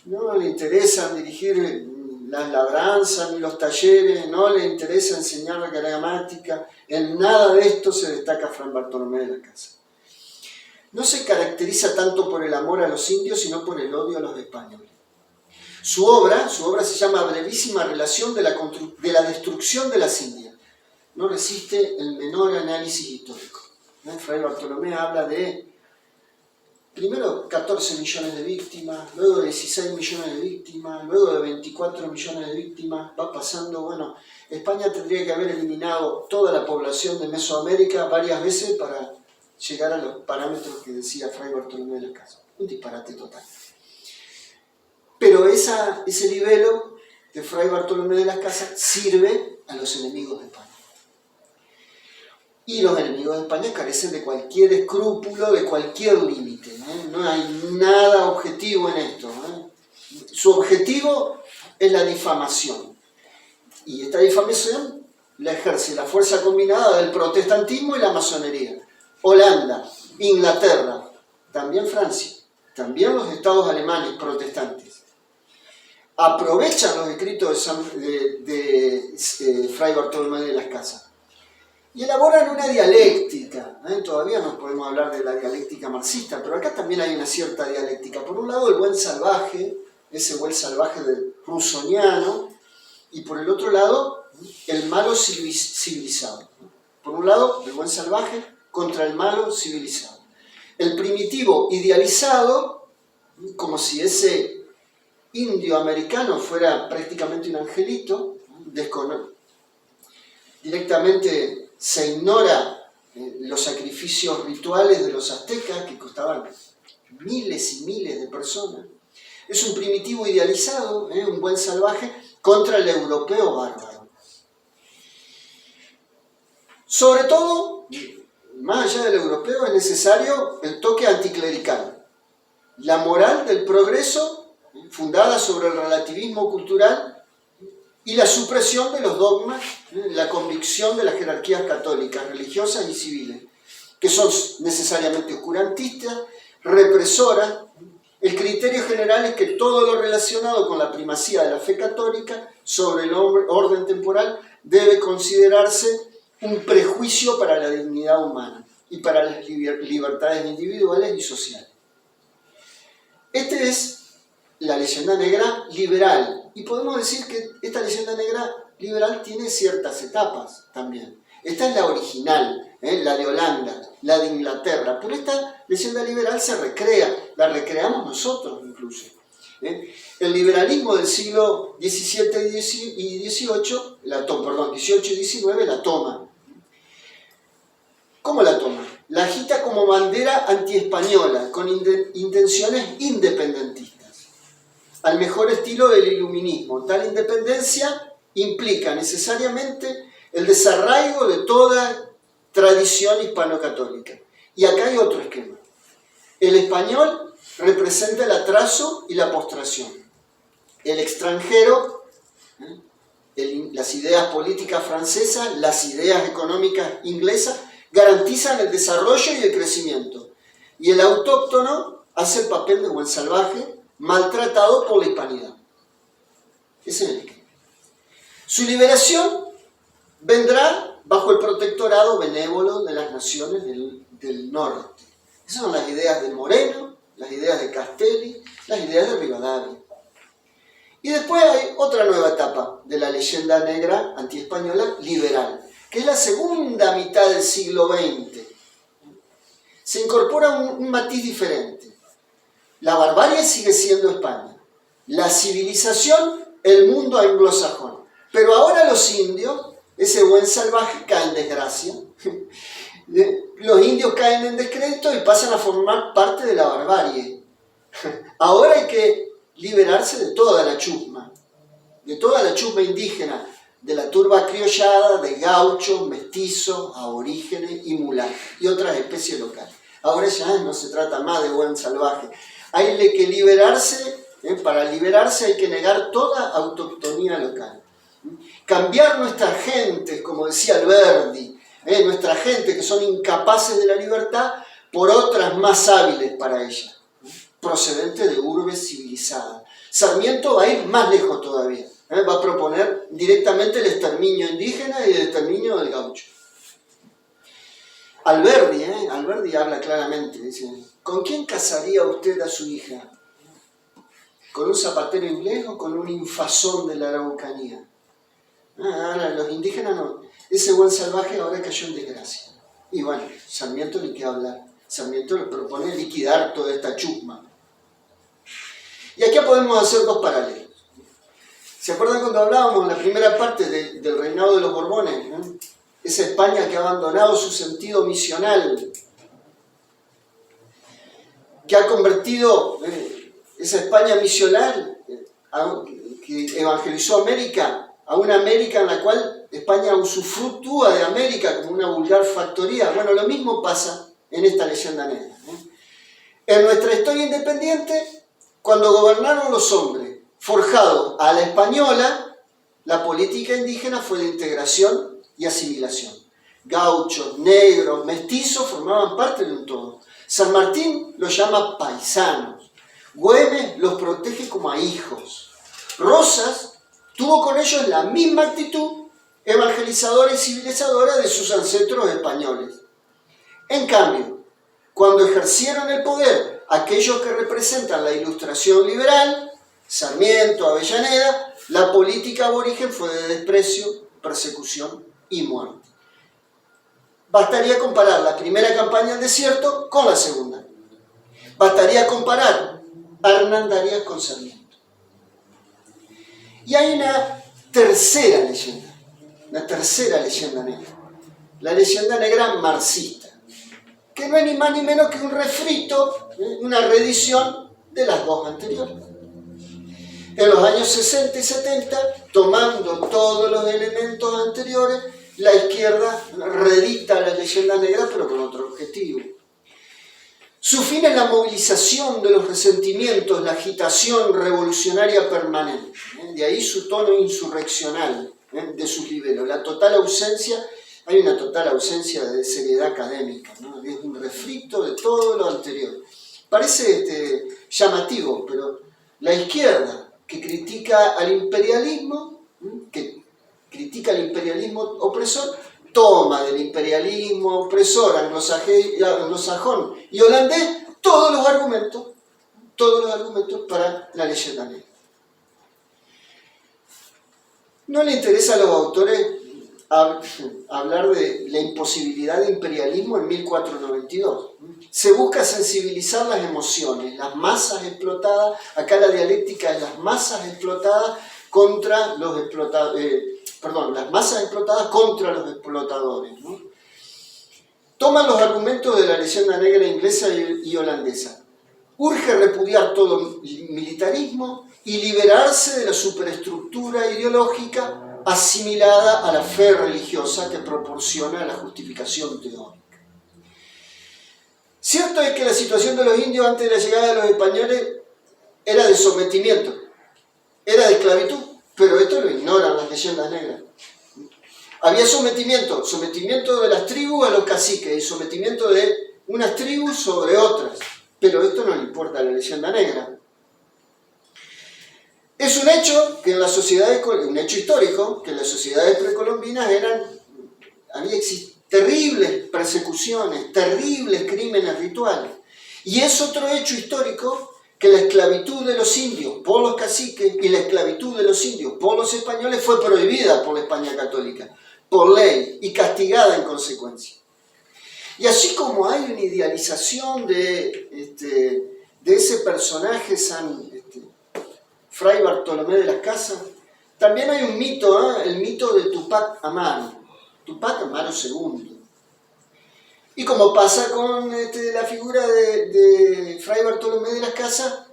no le interesa dirigir las labranzas ni los talleres, no le interesa enseñar la gramática, en nada de esto se destaca Fray Bartolomé de las Casas. No se caracteriza tanto por el amor a los indios, sino por el odio a los españoles. Su obra se llama Brevísima relación de la destrucción de las Indias. no resiste el menor análisis histórico. Fray Bartolomé habla de, primero, 14 millones de víctimas, luego 16 millones de víctimas, luego de 24 millones de víctimas, va pasando, bueno, España tendría que haber eliminado toda la población de Mesoamérica varias veces para llegar a los parámetros que decía Fray Bartolomé de las Casas. Un disparate total. Pero ese libelo de Fray Bartolomé de las Casas sirve a los enemigos de España. Y los enemigos de España carecen de cualquier escrúpulo, de cualquier límite. No hay nada objetivo en esto. Su objetivo es la difamación. Y esta difamación la ejerce la fuerza combinada del protestantismo y la masonería. Holanda, Inglaterra, también Francia, también los estados alemanes protestantes. Aprovechan los escritos de Fray Bartolomé de las Casas y elaboran una dialéctica. Todavía no podemos hablar de la dialéctica marxista, pero acá también hay una cierta dialéctica. Por un lado, el buen salvaje, ese buen salvaje del rusoniano, y por el otro lado, el malo civilizado. Por un lado, el buen salvaje contra el malo civilizado. El primitivo idealizado, como si ese indio americano fuera prácticamente un angelito, directamente se ignora los sacrificios rituales de los aztecas que costaban miles y miles de personas. Es un primitivo idealizado, un buen salvaje, contra el europeo bárbaro. Sobre todo, más allá del europeo, es necesario el toque anticlerical. La moral del progreso, fundada sobre el relativismo cultural, y la supresión de los dogmas, la convicción de las jerarquías católicas, religiosas y civiles, que son necesariamente oscurantistas, represoras. El criterio general es que todo lo relacionado con la primacía de la fe católica sobre el orden temporal debe considerarse un prejuicio para la dignidad humana y para las libertades individuales y sociales. Esta es la leyenda negra liberal, y podemos decir que esta leyenda negra liberal tiene ciertas etapas también. Esta es la original, la de Holanda, la de Inglaterra, pero esta leyenda liberal se recrea, la recreamos nosotros incluso. El liberalismo del siglo XVII y XVIII, XVIII y XIX la toma. ¿Cómo la toma? La agita como bandera antiespañola, con intenciones independentistas, al mejor estilo del iluminismo. Tal independencia implica necesariamente el desarraigo de toda tradición hispano-católica. Y acá hay otro esquema. El español representa el atraso y la postración. El extranjero, las ideas políticas francesas, las ideas económicas inglesas, garantizan el desarrollo y el crecimiento. Y el autóctono hace el papel de buen salvaje, maltratado por la hispanidad. Ese es el esquema. Su liberación vendrá bajo el protectorado benévolo de las naciones del norte. Esas son las ideas de Moreno, las ideas de Castelli, las ideas de Rivadavia. Y después hay otra nueva etapa de la leyenda negra antiespañola liberal, que es la segunda mitad del siglo XX. Se incorpora un matiz diferente. La barbarie sigue siendo España. La civilización, el mundo anglosajón. Pero ahora los indios, ese buen salvaje, caen en desgracia. Los indios caen en descrédito y pasan a formar parte de la barbarie. Ahora hay que liberarse de toda la chusma indígena, de la turba criollada, de gauchos, mestizos, aborígenes y mulatos y otras especies locales. Ahora ya no se trata más de buen salvaje. Hay que liberarse, para liberarse hay que negar toda autoctonía local. Cambiar nuestras gentes, como decía Alberdi, nuestras gentes que son incapaces de la libertad, por otras más hábiles para ella, procedentes de urbes civilizadas. Sarmiento va a ir más lejos todavía. Va a proponer directamente el exterminio indígena y el exterminio del gaucho. Alberdi habla claramente, dice: ¿con quién casaría usted a su hija? ¿Con un zapatero inglés o con un infazón de la Araucanía? Ahora los indígenas no. ese buen salvaje ahora cayó en desgracia. Y bueno, Sarmiento ni qué hablar. Sarmiento le propone liquidar toda esta chusma. Y aquí podemos hacer dos paralelos. ¿Se acuerdan cuando hablábamos en la primera parte del reinado de los Borbones? ¿No? Esa España que ha abandonado su sentido misional, que ha convertido esa España misional que evangelizó América a una América en la cual España usufructúa de América como una vulgar factoría. Bueno, lo mismo pasa en esta leyenda negra. En nuestra historia independiente, cuando gobernaron los hombres forjados a la española, la política indígena fue de integración y asimilación. Gauchos, negros, mestizos formaban parte de un todo. San Martín los llama paisanos. Güemes los protege como a hijos. Rosas tuvo con ellos la misma actitud evangelizadora y civilizadora de sus ancestros españoles. En cambio, cuando ejercieron el poder aquellos que representan la ilustración liberal, Sarmiento, Avellaneda, la política aborigen fue de desprecio, persecución y muerte. Bastaría comparar la primera campaña en desierto con la segunda. Bastaría comparar a Hernán Arias con Sarmiento. Y hay una tercera leyenda negra, la leyenda negra marxista, que no es ni más ni menos que un refrito, una reedición de las dos anteriores. En los años 60 y 70, tomando todos los elementos anteriores, la izquierda reedita la leyenda negra, pero con otro objetivo. Su fin es la movilización de los resentimientos, la agitación revolucionaria permanente. De ahí su tono insurreccional de sus libelos. Hay una total ausencia de seriedad académica, ¿no? Es un refrito de todo lo anterior. Parece llamativo, pero la izquierda que critica al imperialismo, opresor, toma del imperialismo opresor anglosajón y holandés todos los argumentos para la leyenda negra. No le interesa a los autores hablar de la imposibilidad de imperialismo en 1492. Se busca sensibilizar las emociones, las masas explotadas. Acá la dialéctica es las masas explotadas contra los explotadores, ¿no? Toman los argumentos de la leyenda negra inglesa y holandesa. Urge repudiar todo militarismo y liberarse de la superestructura ideológica asimilada a la fe religiosa que proporciona la justificación teórica. Cierto es que la situación de los indios antes de la llegada de los españoles era de sometimiento, era de esclavitud, pero esto lo ignoran las leyendas negras. Había sometimiento de las tribus a los caciques y sometimiento de unas tribus sobre otras, pero esto no le importa a la leyenda negra. Es un hecho que en las sociedades, un hecho histórico, que en las sociedades precolombinas había terribles persecuciones, terribles crímenes rituales. Y es otro hecho histórico que la esclavitud de los indios por los caciques y la esclavitud de los indios por los españoles fue prohibida por la España católica, por ley, y castigada en consecuencia. Y así como hay una idealización de ese personaje Fray Bartolomé de las Casas, también hay un mito, el mito de Tupac Amaru II. Y como pasa con la figura de Fray Bartolomé de las Casas,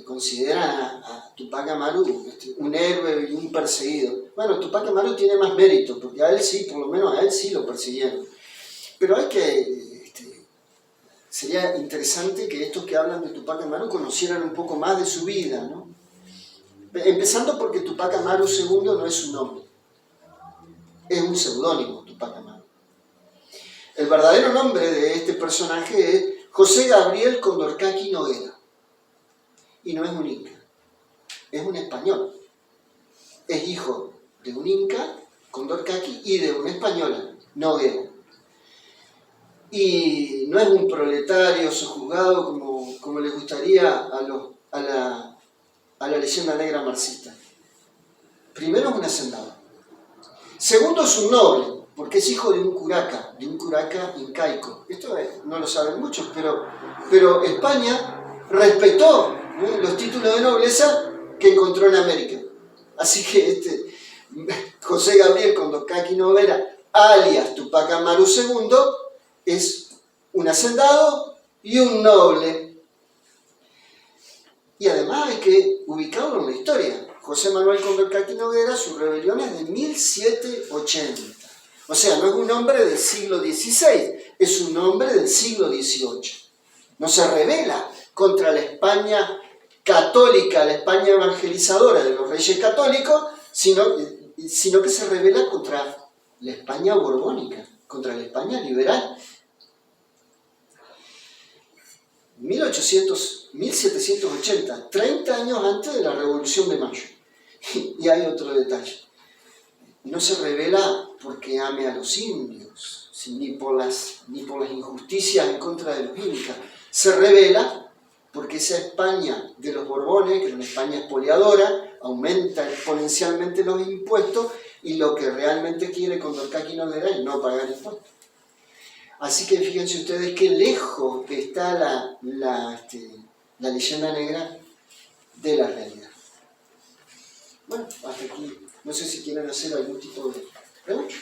consideran a Tupac Amaru un héroe y un perseguido. Bueno, Tupac Amaru tiene más mérito, porque a él sí, por lo menos a él sí lo persiguieron. Pero sería interesante que estos que hablan de Tupac Amaru conocieran un poco más de su vida, ¿no? Empezando porque Tupac Amaru II no es su nombre, es un seudónimo, Tupac Amaru. El verdadero nombre de este personaje es José Gabriel Condorcaqui Noguera, y no es un inca, es un español. Es hijo de un inca, Condorcaqui, y de una española, Noguera. Y no es un proletario sojuzgado como le gustaría a la leyenda negra marxista. Primero es un hacendado. Segundo, es un noble, porque es hijo de un curaca incaico. Esto no lo saben muchos, pero España respetó los títulos de nobleza que encontró en América. Así que José Gabriel Condorcaqui Noguera, alias Tupac Amaru II, es un hacendado y un noble. Y además hay que ubicarlo en la historia. José Manuel Condorcaqui Noguera, su rebelión es de 1780. O sea, no es un hombre del siglo XVI, es un hombre del siglo XVIII. No se rebela contra la España católica, la España evangelizadora de los reyes católicos, sino que se rebela contra la España borbónica, contra la España liberal. 1780, 30 años antes de la Revolución de Mayo. Y hay otro detalle. No se rebela porque ame a los indios, ni por las injusticias en contra de los incas. Se rebela porque esa España de los Borbones, que es una España expoliadora, aumenta exponencialmente los impuestos y lo que realmente quiere Condorcaqui Noguera es no pagar impuestos. Así que fíjense ustedes qué lejos está la leyenda negra de la realidad. Bueno, hasta aquí. No sé si quieren hacer algún tipo de pregunta.